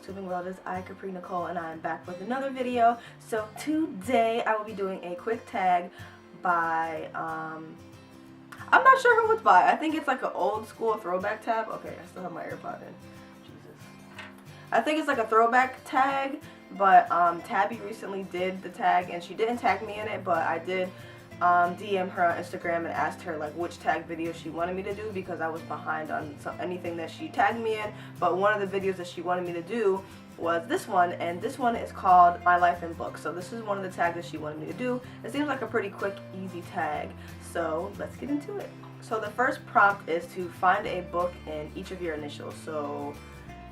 Booktubing World. It's I, Capri Nicole, and I am back with another video. So today I will be doing a quick tag by, I'm not sure who it's by. I think it's like an old school throwback tab. Okay, I still have my AirPod in. Jesus. I think it's like a throwback tag, but Tabby recently did the tag, and she didn't tag me in it, but I did DM her on Instagram and asked her like which tag video she wanted me to do because I was behind on anything that she tagged me in. But one of the videos that she wanted me to do was this one, and this one is called My Life in Books. So this is one of the tags that she wanted me to do. It seems like a pretty quick, easy tag. So let's get into it. So the first prompt is to find a book in each of your initials. So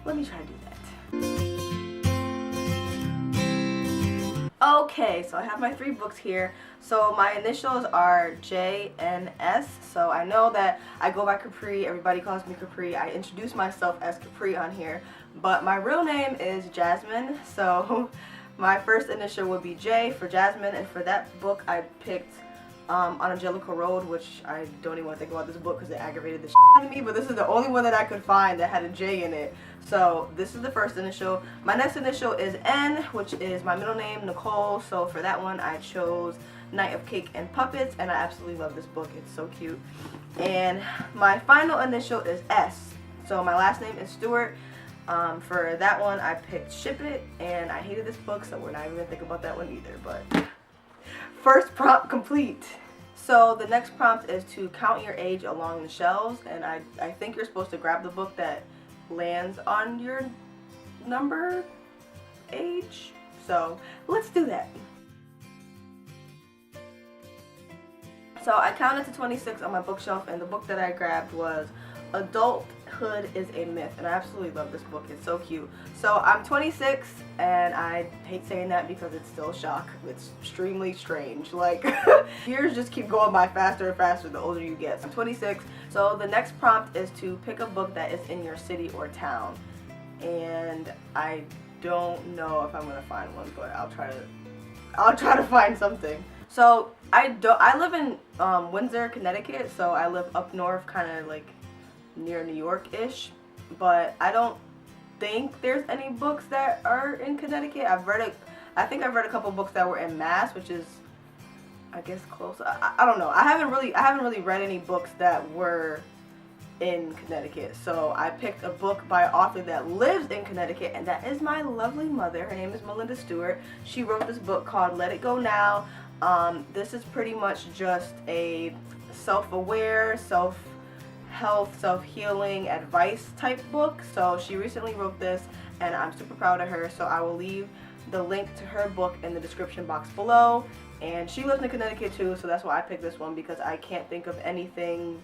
let me try to do that. Okay, so I have my 3 books here. So my initials are J and S. So I know that I go by Capri. Everybody calls me Capri. I introduce myself as Capri on here. But my real name is Jasmine. So my first initial would be J for Jasmine. And for that book, I picked On Angelical Road, which I don't even want to think about this book because it aggravated the shit out of me. But this is the only one that I could find that had a J in it. So this is the first initial. My next initial is N, which is my middle name, Nicole. So for that one, I chose Night of Cake and Puppets, and I absolutely love this book. It's so cute. And my final initial is S. So my last name is Stewart. For that one, I picked Ship It, and I hated this book, so we're not even going to think about that one either. But first prompt complete. So the next prompt is to count your age along the shelves, and I think you're supposed to grab the book that lands on your number age. So let's do that. So I counted to 26 on my bookshelf, and the book that I grabbed was Adulthood is a Myth, and I absolutely love this book. It's so cute. So I'm 26, and I hate saying that because it's still shock. It's extremely strange. Like, years just keep going by faster and faster the older you get. So I'm 26. So the next prompt is to pick a book that is in your city or town, and I don't know if I'm gonna find one, but I'll try to find something. So I live in Windsor, Connecticut, so I live up north, kind of like near New York-ish, but I don't think there's any books that are in Connecticut. I think I've read a couple books that were in Mass, which is, I guess, close. I don't know. I haven't really read any books that were in Connecticut. So I picked a book by an author that lives in Connecticut, and that is my lovely mother. Her name is Melinda Stewart. She wrote this book called Let It Go Now. This is pretty much just a self-aware, self-health, self-healing advice type book. So she recently wrote this, and I'm super proud of her. So I will leave the link to her book in the description box below. And she lives in Connecticut too, so that's why I picked this one, because I can't think of anything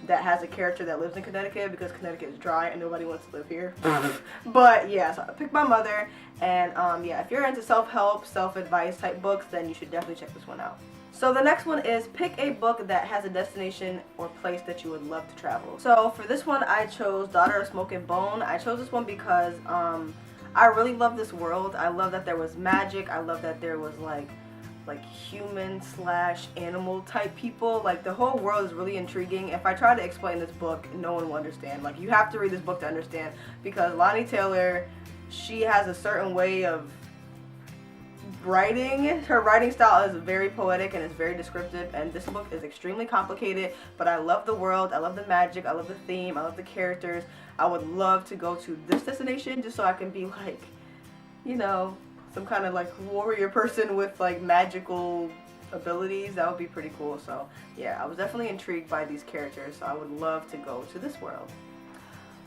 that has a character that lives in Connecticut, because Connecticut is dry and nobody wants to live here. But yeah, so I picked my mother, and yeah, if you're into self-help, self-advice type books, then you should definitely check this one out. So the next one is pick a book that has a destination or place that you would love to travel. So for this one, I chose Daughter of Smoke and Bone. I chose this one because I really love this world. I love that there was magic. I love that there was like human / animal type people. Like, the whole world is really intriguing. If I try to explain this book, no one will understand. Like, you have to read this book to understand, because Lonnie Taylor, she has a certain way of writing. Her writing style is very poetic and it's very descriptive, and this book is extremely complicated, but I love the world, I love the magic, I love the theme, I love the characters. I would love to go to this destination just so I can be like, you know, some kind of like warrior person with like magical abilities. That would be pretty cool. So yeah, I was definitely intrigued by these characters, so I would love to go to this world.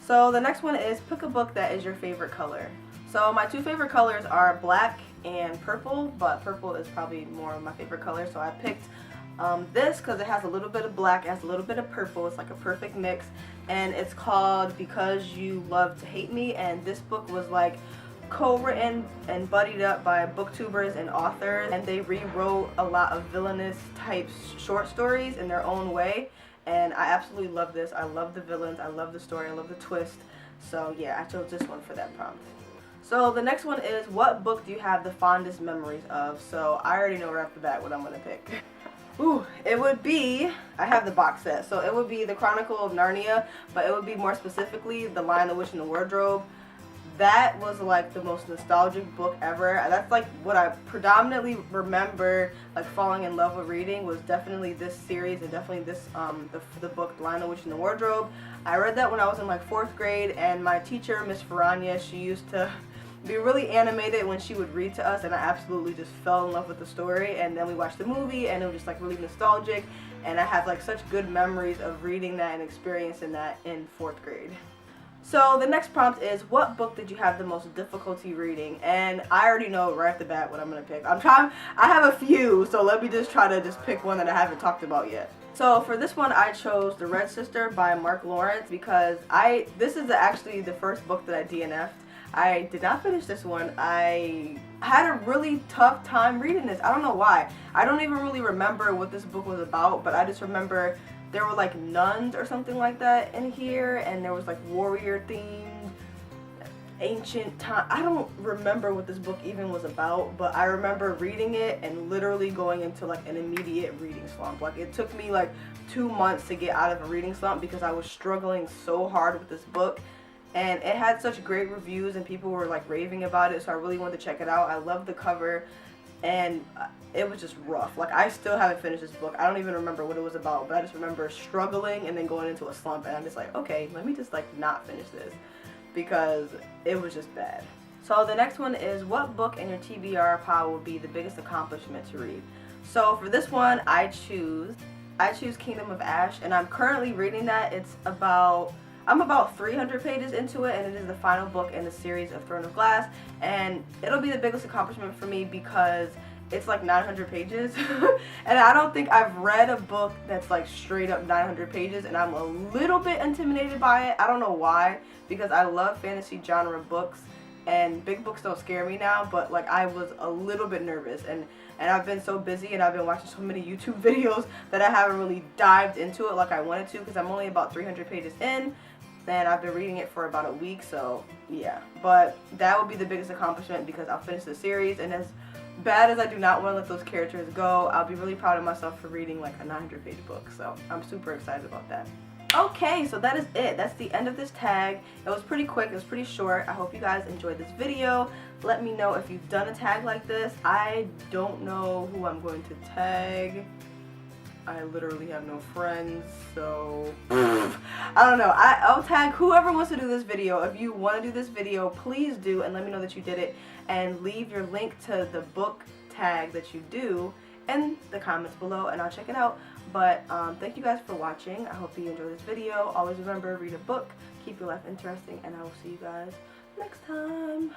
So the next one is pick a book that is your favorite color. So my 2 favorite colors are black and purple, but purple is probably more of my favorite color, so I picked this because it has a little bit of black, it has a little bit of purple. It's like a perfect mix, and it's called Because You Love to Hate Me. And this book was like co-written and buddied up by booktubers and authors, and they rewrote a lot of villainous type short stories in their own way, and I absolutely love this. I love the villains, I love the story, I love the twist. So yeah, I chose this one for that prompt. So the next one is, what book do you have the fondest memories of? So I already know right off the bat what I'm gonna pick. Ooh, it would be, I have the box set, so it would be The Chronicle of Narnia, but it would be more specifically The Lion, the Witch, and the Wardrobe. that was like the most nostalgic book ever. That's like what I predominantly remember like falling in love with reading, was definitely this series, and definitely this the book Lion the Witch in the Wardrobe. I read that when I was in like 4th grade, and my teacher, Miss Ferrania, she used to be really animated when she would read to us, and I absolutely just fell in love with the story. And then we watched the movie, and it was just like really nostalgic, and I have like such good memories of reading that and experiencing that in 4th grade. So the next prompt is, what book did you have the most difficulty reading? And I already know right off the bat what I'm gonna pick. I have a few, so let me just try to just pick one that I haven't talked about yet. So for this one, I chose The Red Sister by Mark Lawrence, because this is actually the first book that I DNF'd. I did not finish this one. I had a really tough time reading this. I don't know why. I don't even really remember what this book was about, but I just remember there were like nuns or something like that in here, and there was like warrior themed, ancient time. I don't remember what this book even was about, but I remember reading it and literally going into like an immediate reading slump. Like it took me like 2 months to get out of a reading slump because I was struggling so hard with this book. And it had such great reviews and people were like raving about it, so I really wanted to check it out. I loved the cover, and it was just rough. Like I still haven't finished this book. I don't even remember what it was about, but I just remember struggling and then going into a slump, and I'm just like, okay, let me just like not finish this because it was just bad. So the next one is, what book in your TBR pile would be the biggest accomplishment to read? So for this one, I choose Kingdom of Ash, and I'm currently reading that. I'm about 300 pages into it, and it is the final book in the series of Throne of Glass, and it'll be the biggest accomplishment for me because it's like 900 pages, and I don't think I've read a book that's like straight up 900 pages, and I'm a little bit intimidated by it. I don't know why, because I love fantasy genre books, and big books don't scare me now, but like I was a little bit nervous, and I've been so busy and I've been watching so many YouTube videos that I haven't really dived into it like I wanted to, because I'm only about 300 pages in, and I've been reading it for about a week, so yeah. But that would be the biggest accomplishment because I'll finish the series, and as bad as I do not want to let those characters go, I'll be really proud of myself for reading like a 900-page book, so I'm super excited about that. Okay, so that is it. That's the end of this tag. It was pretty quick, it was pretty short. I hope you guys enjoyed this video. Let me know if you've done a tag like this. I don't know who I'm going to tag. I literally have no friends, so I don't know. I'll tag whoever wants to do this video. If you want to do this video, please do, and let me know that you did it, and leave your link to the book tag that you do in the comments below, and I'll check it out. But thank you guys for watching. I hope you enjoyed this video. Always remember, read a book, keep your life interesting, and I will see you guys next time.